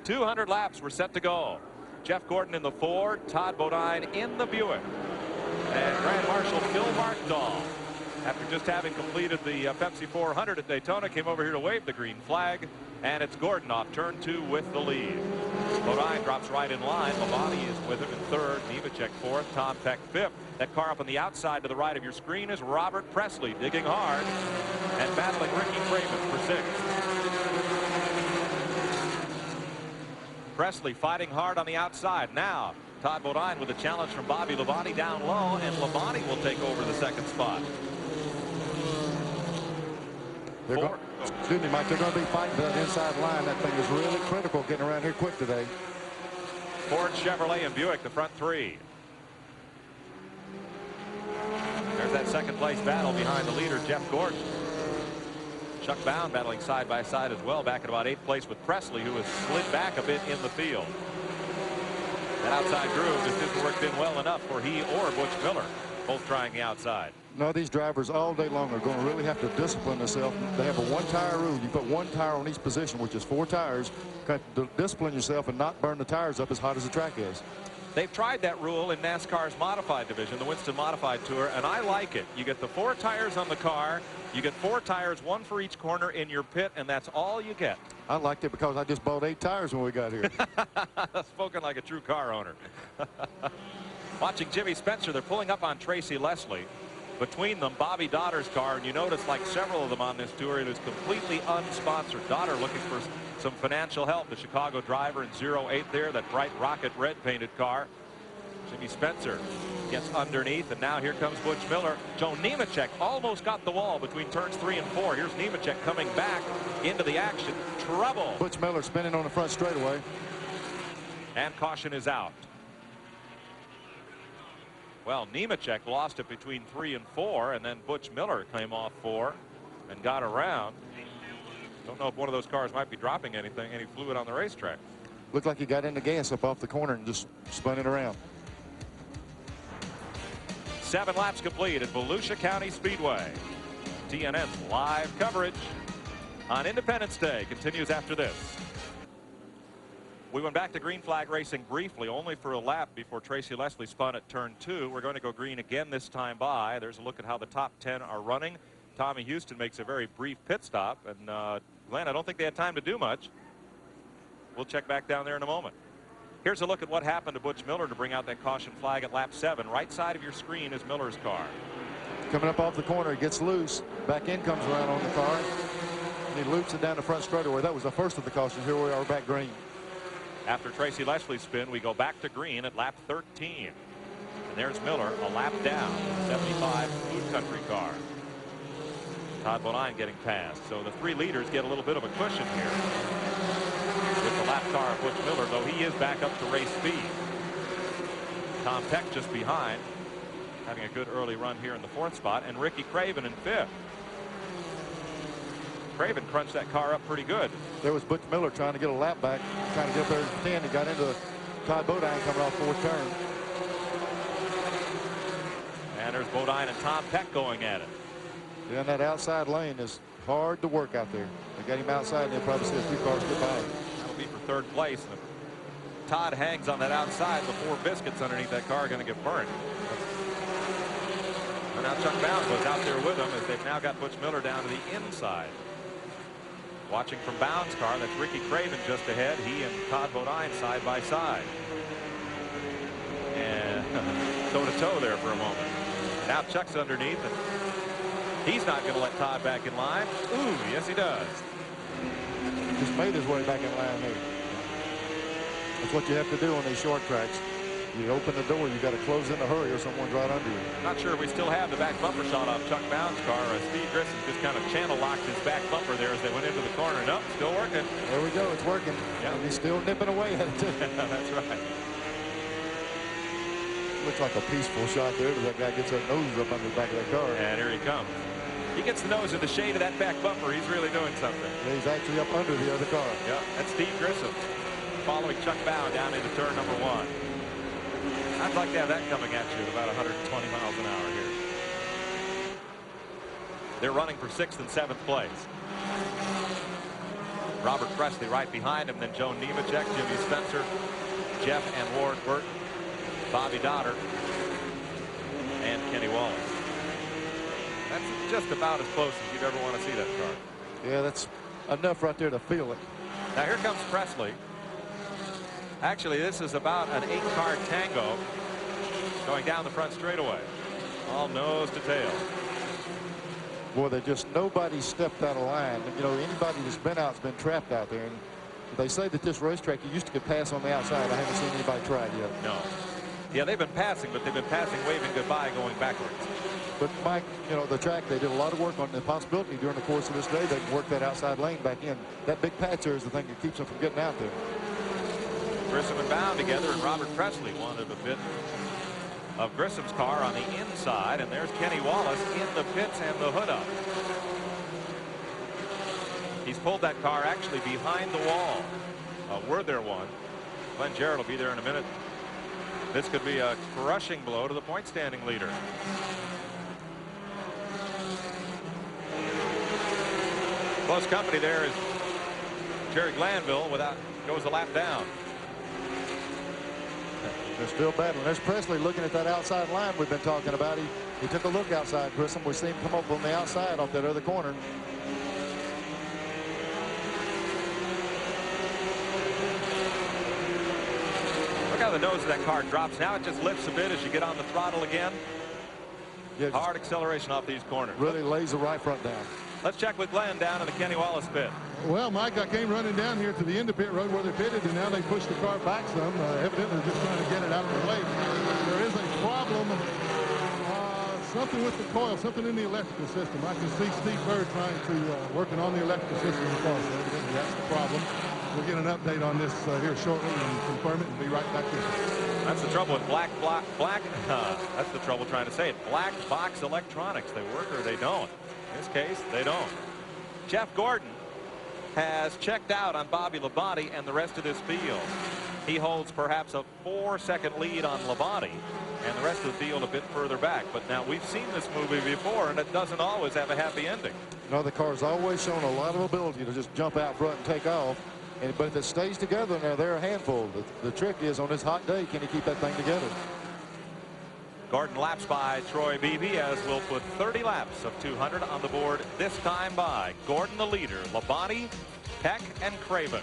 200 laps were set to go. Jeff Gordon in the Ford, Todd Bodine in the Buick. And Grand Marshal Phil Markdahl, after just having completed the Pepsi 400 at Daytona, came over here to wave the green flag. And it's Gordon off turn 2 with the lead. Bodine drops right in line. Labonte is with him in third. Nemechek fourth. Tom Peck fifth. That car up on the outside to the right of your screen is Robert Presley, digging hard and battling Ricky Craven for sixth. Presley fighting hard on the outside. Now Todd Bodine with a challenge from Bobby Labonte down low, and Labonte will take over the second spot. Excuse me, Mike, they're going to be fighting for that inside line. That thing is really critical getting around here quick today. Ford, Chevrolet, and Buick, the front three. There's that second place battle behind the leader, Jeff Gordon. Chuck Bound battling side by side as well, back at about 8th place with Presley, who has slid back a bit in the field. That outside groove just isn't worked in well enough for he or Butch Miller, both trying the outside. No, these drivers all day long are going to really have to discipline themselves. They have a one-tire rule. You put one tire on each position, which is 4 tires. You have to discipline yourself and not burn the tires up as hot as the track is. They've tried that rule in NASCAR's modified division, the Winston Modified Tour, and I like it. You get the 4 tires on the car. You get 4 tires, 1 for each corner in your pit, and that's all you get. I liked it because I just bought 8 tires when we got here. Spoken like a true car owner. Watching Jimmy Spencer, they're pulling up on Tracy Leslie. Between them, Bobby Dotter's car, and you notice, like several of them on this tour, it is completely unsponsored. Dotter looking for some financial help. The Chicago driver in 08 there, that bright rocket red painted car. Jimmy Spencer gets underneath, and now here comes Butch Miller. Joe Nemechek almost got the wall between turns 3 and 4. Here's Nemechek coming back into the action. Trouble. Butch Miller spinning on the front straightaway. And caution is out. Well, Nemechek lost it between 3 and 4, and then Butch Miller came off 4 and got around. Don't know if one of those cars might be dropping any fluid on the racetrack. Looked like he got in the gas up off the corner and just spun it around. 7 laps complete at Volusia County Speedway. TNN's live coverage on Independence Day continues after this. We went back to green flag racing briefly, only for a lap before Tracy Leslie spun at turn 2. We're going to go green again this time by. There's a look at how the top 10 are running. Tommy Houston makes a very brief pit stop, and Glenn, I don't think they had time to do much. We'll check back down there in a moment. Here's a look at what happened to Butch Miller to bring out that caution flag at lap 7. Right side of your screen is Miller's car. Coming up off the corner, it gets loose. Back end comes around on the car, and he loops it down the front straightaway. That was the first of the cautions. Here we are back green. After Tracy Leslie's spin, we go back to green at lap 13. And there's Miller, a lap down, 75 Food Country car. Todd Bodine getting past. So the 3 leaders get a little bit of a cushion here with the lap car of Butch Miller, though he is back up to race speed. Tom Peck just behind, having a good early run here in the 4th spot, and Ricky Craven in 5th. Craven crunched that car up pretty good. There was Butch Miller trying to get a lap back, trying to get up there to 10. He got into Todd Bodine coming off 4th turn. And there's Bodine and Tom Peck going at it. Yeah, and that outside lane is hard to work out there. They got him outside, and they'll probably see a few cars get by him. That'll be for 3rd place. And if Todd hangs on that outside, the 4 biscuits underneath that car are going to get burned. And now Chuck Bound was out there with them as they've now got Butch Miller down to the inside. Watching from Bound's car, that's Ricky Craven just ahead. He and Todd Bodine side by side. And toe-to-toe there for a moment. Now Chuck's underneath, and he's not going to let Todd back in line. Ooh, yes he does. Just made his way back in line here. That's what you have to do on these short tracks. You open the door, you got to close in a hurry or someone's right under you. Not sure if we still have the back bumper shot off Chuck Bound's car. Steve Grissom just kind of channel locked his back bumper there as they went into the corner. Nope, still working. There we go, it's working. Yep. And he's still nipping away at it too. That's right. Looks like a peaceful shot there as that guy gets that nose up under the back of that car. And here he comes. He gets the nose in the shade of that back bumper. He's really doing something. Yeah, he's actually up under the other car. Yep, that's Steve Grissom following Chuck Bound down into turn number 1. I'd like to have that coming at you at about 120 miles an hour here. They're running for 6th and 7th place. Robert Presley right behind him, then Joe Nemechek, Jimmy Spencer, Jeff and Ward Burton, Bobby Dotter, and Kenny Wallace. That's just about as close as you'd ever want to see that car. Yeah, that's enough right there to feel it. Now here comes Presley. Actually, this is about an 8-car tango going down the front straightaway. All nose to tail. Boy, nobody stepped out of line. You know, anybody that's been out's been trapped out there. And they say that this racetrack, you used to could pass on the outside. I haven't seen anybody try it yet. No. Yeah, they've been passing, but they've been passing, waving goodbye, going backwards. But, Mike, you know, the track, they did a lot of work on the possibility during the course of this day they can work that outside lane back in. That big patch there is the thing that keeps them from getting out there. Grissom and Bound together, and Robert Presley wanted a bit of Grissom's car on the inside, and there's Kenny Wallace in the pits and the hood up. He's pulled that car actually behind the wall. Were there one? Glenn Jarrett will be there in a minute. This could be a crushing blow to the point standing leader. Close company there is Jerry Glanville goes a lap down. They're still battling. There's Presley looking at that outside line we've been talking about. He took a look outside, Grissom. We see him come up on the outside off that other corner. Look how the nose of that car drops. Now it just lifts a bit as you get on the throttle again. Yeah, hard acceleration off these corners. Really lays the right front down. Let's check with Glenn down in the Kenny Wallace pit. Well, Mike, I came running down here to the end of pit road where they pitted, and now they pushed the car back some. Evidently, they're just trying to get it out of the way. There is a problem. Something with the coil, something in the electrical system. I can see Steve Bird trying to working on the electrical system of the car. So evidently, that's the problem. We'll get an update on this here shortly and confirm it and be right back with you. That's the trouble with that's the trouble trying to say it. Black box electronics. They work or they don't. In this case, they don't. Jeff Gordon has checked out on Bobby Labonte and the rest of this field. He holds perhaps a 4-second lead on Labonte and the rest of the field a bit further back. But now we've seen this movie before, and it doesn't always have a happy ending. You know, the car's always shown a lot of ability to just jump out front and take off. But if it stays together, now they're a handful. The trick is on this hot day, can he keep that thing together? Gordon laps by Troy Beebe, as will put 30 laps of 200 on the board this time by Gordon the leader, Labonte, Peck, and Craven.